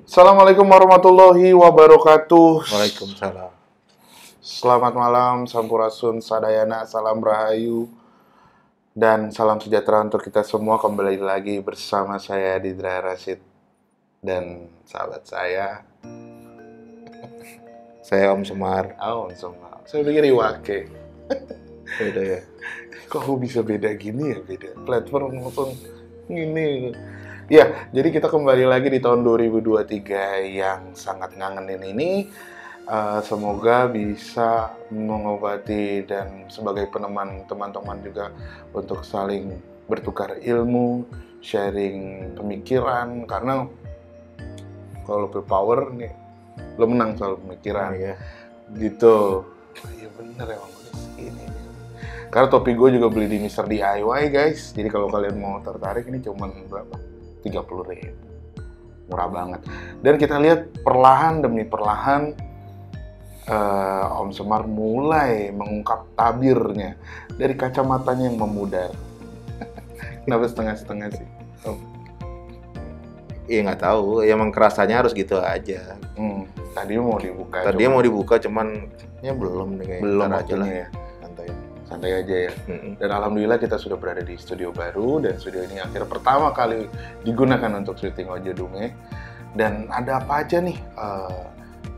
Assalamualaikum warahmatullahi wabarakatuh. Waalaikumsalam. Selamat malam, Sampurasun, Sadayana, salam rahayu, dan salam sejahtera untuk kita semua. Kembali lagi bersama saya Didra Rashid dan sahabat saya Om Semar. Om Semar. Saya pikir Iwake. Beda ya. Kok bisa beda gini ya, beda platform langsung gini. Ya, jadi kita kembali lagi di tahun 2023 yang sangat ngangenin ini. Semoga bisa mengobati dan sebagai peneman teman-teman juga untuk saling bertukar ilmu, sharing pemikiran. Karena kalau power nih, lo menang soal pemikiran. Ya. Gitu. Iya bener emang ini. Karena topi gue juga beli di Mr. DIY guys. Jadi kalau kalian mau tertarik, ini cuman berapa? 30.000, murah banget. Dan kita lihat perlahan demi perlahan Om Semar mulai mengungkap tabirnya dari kacamatanya yang memudar. Kenapa setengah-setengah sih? Iya nggak tahu, emang kerasanya harus gitu aja. Tadi mau dibuka. Tadi mau dibuka, cuman ya belum nih kayaknya. Belum aja lah ya. Santai aja ya. Dan alhamdulillah kita sudah berada di studio baru, dan studio ini akhirnya pertama kali digunakan untuk syuting Ojo Dume. Dan ada apa aja nih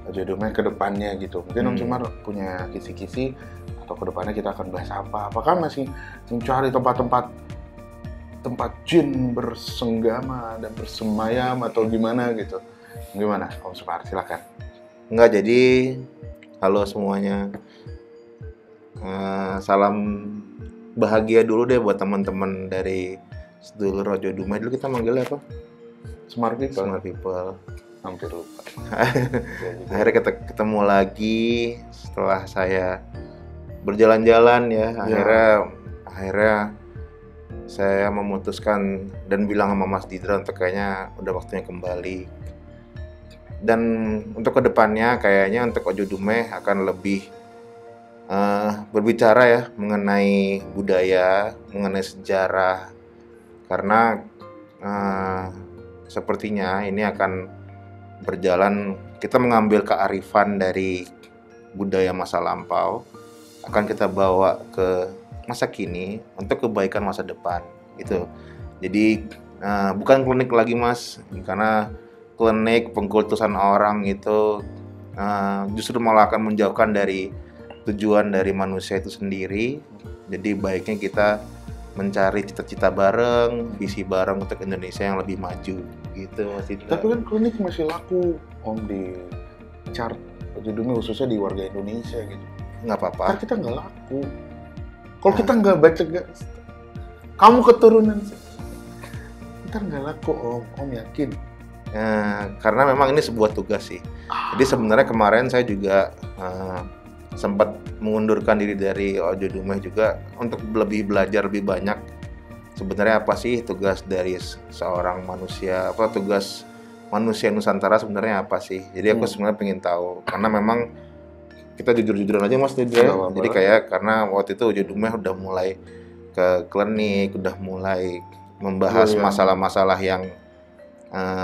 Ojo Dume ke depannya gitu. Mungkin Om Semar punya kisi-kisi, atau ke depannya kita akan bahas apa. Apakah masih mencari tempat jin bersenggama dan bersemayam atau gimana gitu. Gimana Om Semar, silakan. Enggak, jadi halo semuanya. Salam bahagia dulu deh buat teman-teman dari sedulur Ojo Dume. Dulu kita manggilnya apa? Smart People. Hampir lupa. Akhirnya kita ketemu lagi setelah saya berjalan-jalan ya. Akhirnya saya memutuskan dan bilang sama Mas Didra untuk kayaknya udah waktunya kembali. Dan untuk kedepannya kayaknya untuk Ojo Dume akan lebih berbicara ya mengenai budaya, mengenai sejarah, karena sepertinya ini akan berjalan, kita mengambil kearifan dari budaya masa lampau, akan kita bawa ke masa kini untuk kebaikan masa depan gitu. Jadi bukan klinik lagi Mas, karena klinik pengkultusan orang itu justru malah akan menjauhkan dari tujuan dari manusia itu sendiri. Jadi baiknya kita mencari cita-cita bareng, visi bareng untuk Indonesia yang lebih maju gitu Mas Didra. Tapi kan klinik masih laku Om di chart Ojo Dume, khususnya di warga Indonesia gitu. Nggak apa-apa. Kan kita nggak laku. Kalau kita nggak baca, kamu keturunan kita nggak laku Om yakin. Karena memang ini sebuah tugas sih. Jadi sebenarnya kemarin saya juga sempat mengundurkan diri dari Ojo Dume juga untuk lebih belajar lebih banyak sebenarnya apa sih tugas dari seorang manusia, apa tugas manusia Nusantara sebenarnya apa sih. Jadi aku sebenarnya pengen tahu, karena memang kita jujur-jujuran aja Mas Didra. Jadi kayak karena waktu itu Ojo Dume udah mulai ke klinik, udah mulai membahas masalah-masalah yang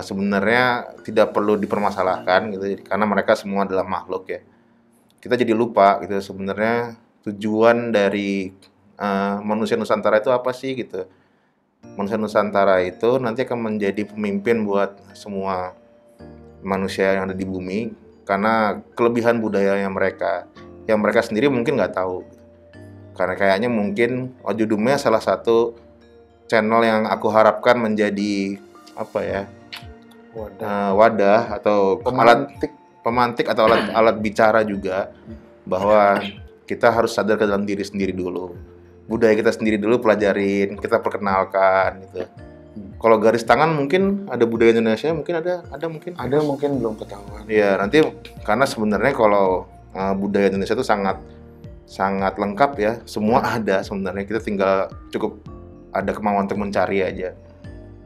sebenarnya tidak perlu dipermasalahkan gitu. Jadi, karena mereka semua adalah makhluk ya. Kita jadi lupa gitu sebenarnya tujuan dari manusia Nusantara itu apa sih gitu. Manusia Nusantara itu nanti akan menjadi pemimpin buat semua manusia yang ada di bumi, karena kelebihan budayanya mereka yang mereka sendiri mungkin nggak tahu. Karena kayaknya mungkin Ojo Dume salah satu channel yang aku harapkan menjadi apa ya, wadah atau pemantik atau alat bicara juga, bahwa kita harus sadar ke dalam diri sendiri dulu, budaya kita sendiri dulu pelajarin, kita perkenalkan gitu. Kalau garis tangan mungkin ada budaya Indonesia, mungkin ada mungkin belum ketahuan. Iya, nanti karena sebenarnya kalau budaya Indonesia itu sangat lengkap ya, semua ada sebenarnya, kita tinggal cukup ada kemauan untuk mencari aja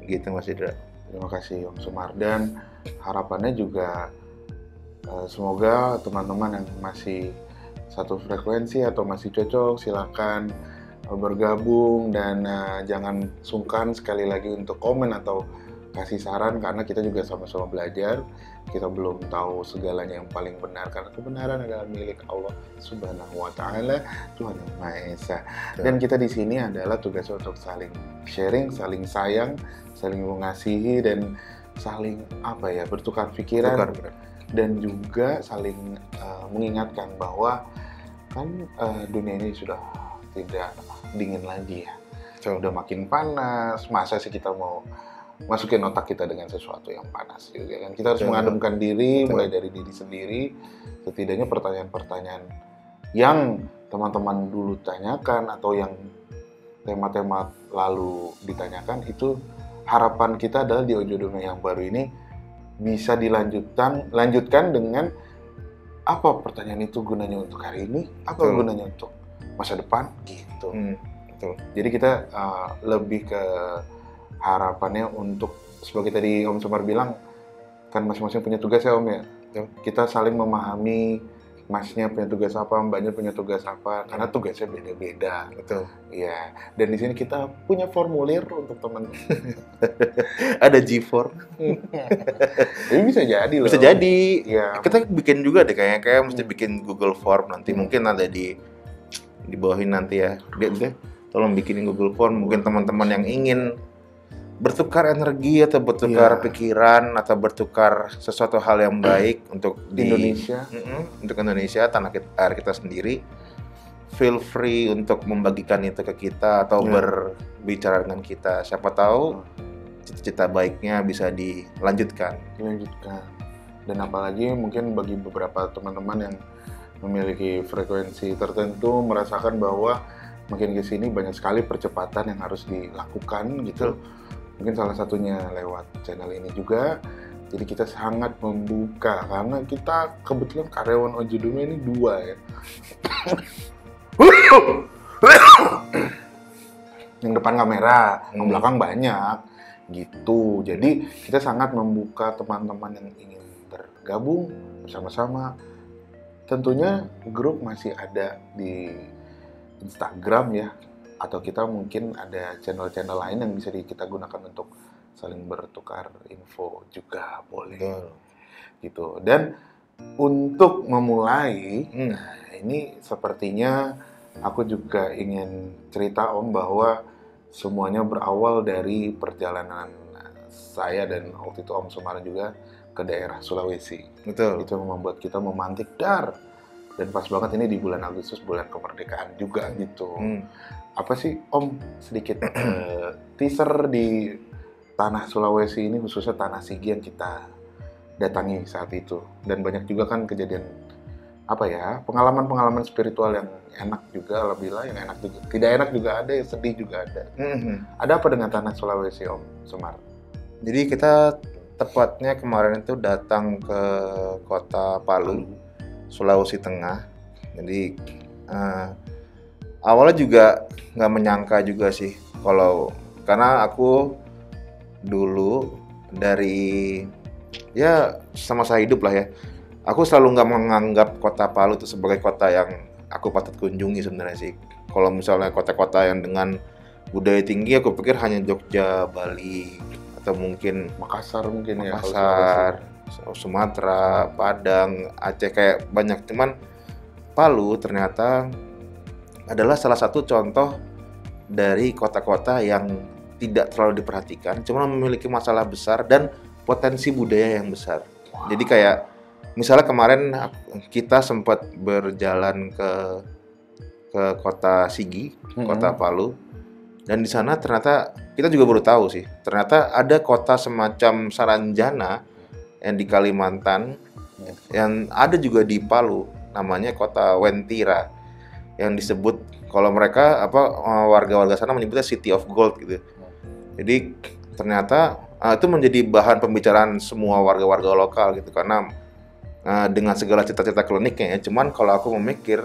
gitu Mas Didra. Terima kasih Om Sumar, dan harapannya juga semoga teman-teman yang masih satu frekuensi atau masih cocok silakan bergabung, dan jangan sungkan sekali lagi untuk komen atau kasih saran, karena kita juga sama-sama belajar. Kita belum tahu segalanya yang paling benar, karena kebenaran adalah milik Allah Subhanahu wa Ta'ala, Tuhan yang Maha Esa. Dan kita di sini adalah tugasnya untuk saling sharing, saling sayang, saling mengasihi, dan saling bertukar pikiran, dan juga saling mengingatkan bahwa kan dunia ini sudah tidak dingin lagi ya. Udah makin panas, masa sih kita mau masukin otak kita dengan sesuatu yang panas juga kan. Kita harus mengademkan diri, mulai dari diri sendiri. Setidaknya pertanyaan-pertanyaan yang teman-teman dulu tanyakan atau yang tema-tema lalu ditanyakan, itu harapan kita adalah di Ojo Dume yang baru ini bisa lanjutkan dengan apa pertanyaan itu gunanya untuk hari ini, apa gunanya untuk masa depan gitu. Jadi kita lebih ke harapannya untuk, sebagai tadi Om Sumar bilang, kan masing-masing punya tugas ya Om ya. Kita saling memahami, Masnya punya tugas apa, Mbaknya punya tugas apa, karena tugasnya beda-beda. Betul. Iya. Dan di sini kita punya formulir untuk teman. Ada G4. Ini bisa jadi loh. Bisa jadi. Ya. Kita bikin juga deh kayaknya mesti bikin Google Form nanti. Mungkin ada di bawahin nanti ya. Dia tolong bikinin Google Form. Mungkin teman-teman yang ingin bertukar energi atau bertukar pikiran atau bertukar sesuatu hal yang baik untuk Indonesia, untuk Indonesia, tanah air kita sendiri, feel free untuk membagikan itu ke kita atau berbicara dengan kita. Siapa tahu cita-cita baiknya bisa dilanjutkan. Dan apalagi mungkin bagi beberapa teman-teman yang memiliki frekuensi tertentu merasakan bahwa makin ke sini banyak sekali percepatan yang harus dilakukan gitu. Mungkin salah satunya lewat channel ini juga. Jadi kita sangat membuka, karena kita kebetulan karyawan Ojo Dume ini 2 ya. Yang depan kamera, yang belakang banyak gitu. Jadi kita sangat membuka teman-teman yang ingin bergabung bersama-sama. Tentunya grup masih ada di Instagram ya, atau kita mungkin ada channel-channel lain yang bisa kita gunakan untuk saling bertukar info juga boleh. Gitu. Dan untuk memulai, ini sepertinya aku juga ingin cerita Om bahwa semuanya berawal dari perjalanan saya dan waktu itu Om Sumar juga ke daerah Sulawesi. Betul. Itu membuat kita memantik dar. Dan pas banget ini di bulan Agustus, bulan kemerdekaan juga gitu. Apa sih Om sedikit teaser di tanah Sulawesi ini, khususnya tanah Sigi yang kita datangi saat itu. Dan banyak juga kan kejadian pengalaman-pengalaman spiritual yang enak juga, alhamdulillah, yang enak juga. Tidak enak juga ada, yang sedih juga ada. Ada apa dengan tanah Sulawesi Om Sumar? Jadi kita tepatnya kemarin itu datang ke kota Palu, Sulawesi Tengah. Jadi awalnya juga nggak menyangka juga sih, karena aku dulu dari sama-sama hidup lah ya, aku selalu nggak menganggap kota Palu itu sebagai kota yang aku patut kunjungi sebenarnya sih. Kalau misalnya kota-kota yang dengan budaya tinggi, aku pikir hanya Jogja, Bali, atau mungkin Makassar Sumatera, Padang, Aceh, kayak banyak. Cuman Palu ternyata adalah salah satu contoh dari kota-kota yang tidak terlalu diperhatikan, cuma memiliki masalah besar dan potensi budaya yang besar. Jadi kayak misalnya kemarin kita sempat berjalan ke kota Sigi, kota Palu, dan di sana ternyata kita juga baru tahu sih, ternyata ada kota semacam Saranjana yang di Kalimantan, yang ada juga di Palu, namanya kota Wentira, yang disebut kalau mereka warga-warga sana menyebutnya City of Gold gitu. Jadi ternyata itu menjadi bahan pembicaraan semua warga-warga lokal gitu, karena dengan segala cita-cita kliniknya ya. Cuman kalau aku memikir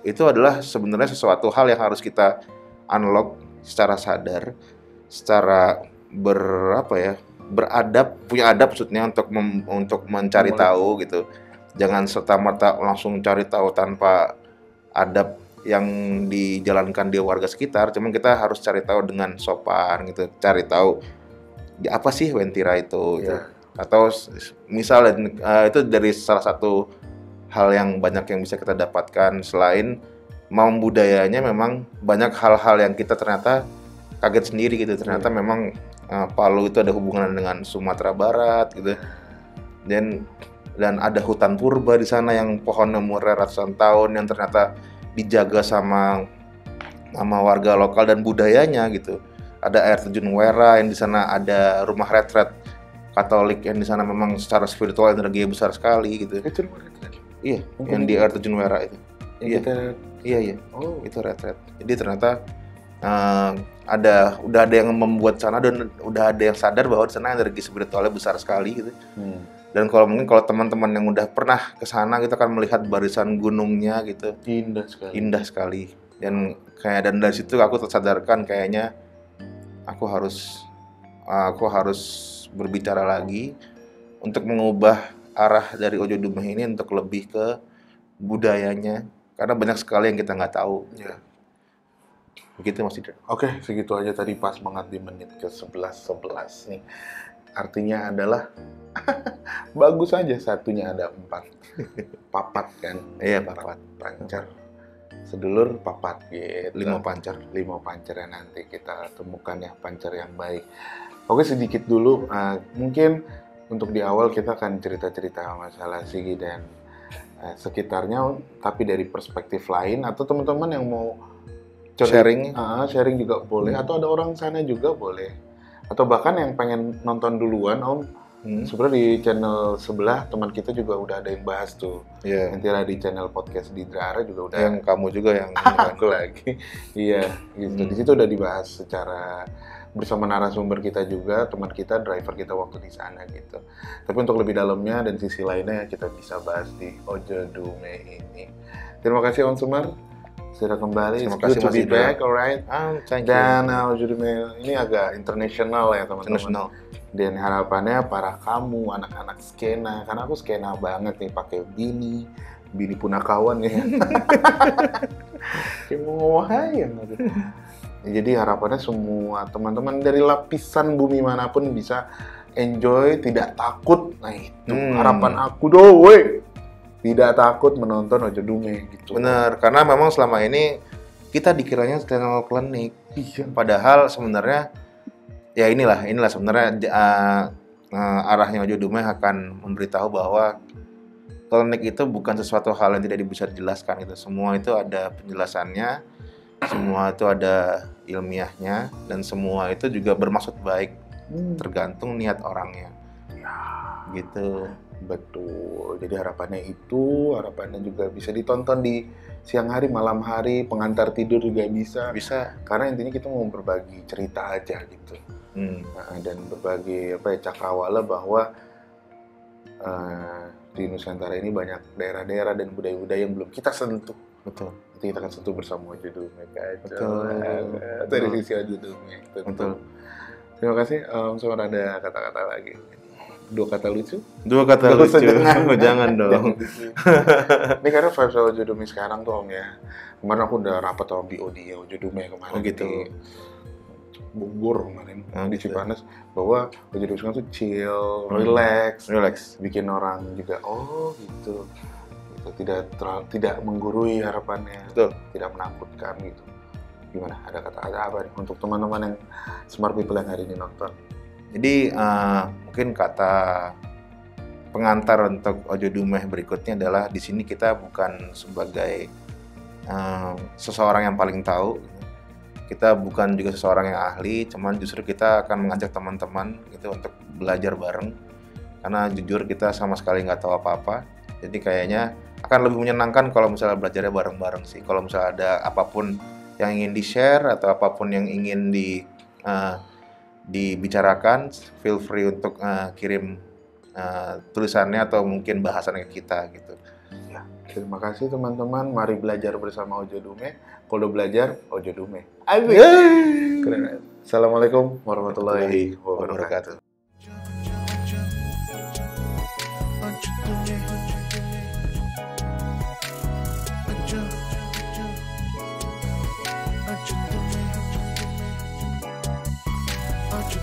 itu adalah sebenarnya sesuatu hal yang harus kita unlock secara sadar, secara beradab, punya adab maksudnya untuk mencari tahu gitu. Jangan serta-merta langsung cari tahu tanpa adab yang dijalankan di warga sekitar. Cuma kita harus cari tahu dengan sopan gitu. Cari tahu apa sih Wentira itu gitu. Atau misalnya itu dari salah satu hal yang banyak yang bisa kita dapatkan. Selain mau budayanya, memang banyak hal-hal yang kita ternyata kaget sendiri gitu. Ternyata memang Palu itu ada hubungan dengan Sumatera Barat gitu, dan ada hutan purba di sana yang pohonnya umurnya ratusan tahun yang ternyata dijaga sama warga lokal dan budayanya gitu. Ada air terjun Wera yang di sana, ada rumah retret Katolik yang di sana memang secara spiritual energinya besar sekali gitu. Itu rumah retret? Iya, yang di air terjun Wera itu. Iya. Oh, itu retret. Jadi ternyata udah ada yang membuat sana dan udah ada yang sadar bahwa di sana energi spiritualnya besar sekali gitu. Dan kalau teman-teman yang udah pernah ke sana kita akan melihat barisan gunungnya gitu. Indah sekali. Dan dari situ aku tersadarkan kayaknya aku harus berbicara lagi untuk mengubah arah dari Ojo Dumeh ini untuk lebih ke budayanya, karena banyak sekali yang kita nggak tahu. Ya. Begitu Mas Idra. Oke, segitu aja tadi pas banget di menit ke 11 nih. Artinya adalah bagus aja satunya ada 4. Papat kan? Iya, papat. Pancar. Sedulur papat gitu. 5 pancar. 5 pancar yang nanti kita temukan ya, pancar yang baik. Oke, sedikit dulu. Mungkin untuk di awal kita akan cerita-cerita masalah Sigi dan sekitarnya, tapi dari perspektif lain, atau teman-teman yang mau sharing juga boleh, atau ada orang sana juga boleh, atau bahkan yang pengen nonton duluan Om. Sebenarnya di channel sebelah teman kita juga udah ada yang bahas tuh. Nanti ada di channel podcast di Drara juga udah. Yang kamu juga yang aku lagi. Iya, gitu. Di situ udah dibahas secara bersama narasumber kita juga, teman kita, driver kita waktu di sana gitu. Tapi untuk lebih dalamnya dan sisi lainnya kita bisa bahas di Ojo Dumeh ini. Terima kasih Om Sumar. Sudah kembali. Terima kasih to be Mas back, alright. Thank you. Dan Ojo Dumeh ini agak internasional ya teman-teman. Dan harapannya para kamu anak-anak skena, karena aku skena banget nih pakai bini punakawan ya. Kayak mau ngomong gitu. Jadi harapannya semua teman-teman dari lapisan bumi manapun bisa enjoy, tidak takut. Nah itu harapan aku doh, weh. Tidak takut menonton Ojo Dumeh gitu. Bener, karena memang selama ini kita dikiranya channel klinik. Iya. Padahal sebenarnya ya inilah sebenarnya arahnya Ojo Dumeh akan memberitahu bahwa klinik itu bukan sesuatu hal yang tidak bisa dijelaskan gitu. Semua itu ada penjelasannya, semua itu ada ilmiahnya, dan semua itu juga bermaksud baik, tergantung niat orangnya. Ya, gitu. Betul. Jadi harapannya juga bisa ditonton di siang hari, malam hari, pengantar tidur juga bisa. Karena intinya kita mau berbagi cerita aja gitu. Dan berbagi cakrawala bahwa di Nusantara ini banyak daerah-daerah dan budaya-budaya yang belum kita sentuh. Betul. Nanti kita akan sentuh bersama Ojo Dumeh. Betul. Dari sisi Ojo Dumeh. Betul. Terima kasih. Sumar ada kata-kata lagi. 2 kata lucu? 2 kata lucu. Jangan dong. Ini karena vibes Ojo Dumeh sekarang tuh Om ya. Kemarin aku udah rapat sama BOD ya Ojo Dumeh kemarin. Gitu. Di Bogor kemarin di Cipanas, bahwa Ojo Dumeh sekarang tuh chill, relax, bikin orang juga gitu. Tidak menggurui harapannya. Betul. Tidak menakutkan gitu. Gimana? Ada kata-kata apa nih untuk teman-teman yang smart people yang hari ini nonton? Jadi mungkin kata pengantar untuk Ojo Dumeh berikutnya adalah di sini kita bukan sebagai seseorang yang paling tahu, kita bukan juga seseorang yang ahli, cuman justru kita akan mengajak teman-teman gitu untuk belajar bareng, karena jujur kita sama sekali nggak tahu apa-apa. Jadi kayaknya akan lebih menyenangkan kalau misalnya belajarnya bareng-bareng sih. Kalau misalnya ada apapun yang ingin di-share atau apapun yang ingin dibicarakan, feel free untuk kirim tulisannya atau mungkin bahasannya ke kita gitu. Ya, terima kasih teman-teman. Mari belajar bersama Ojo Dumeh. Kalau belajar Ojo Dumeh. Keren. Assalamualaikum warahmatullahi wabarakatuh.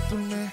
tu me,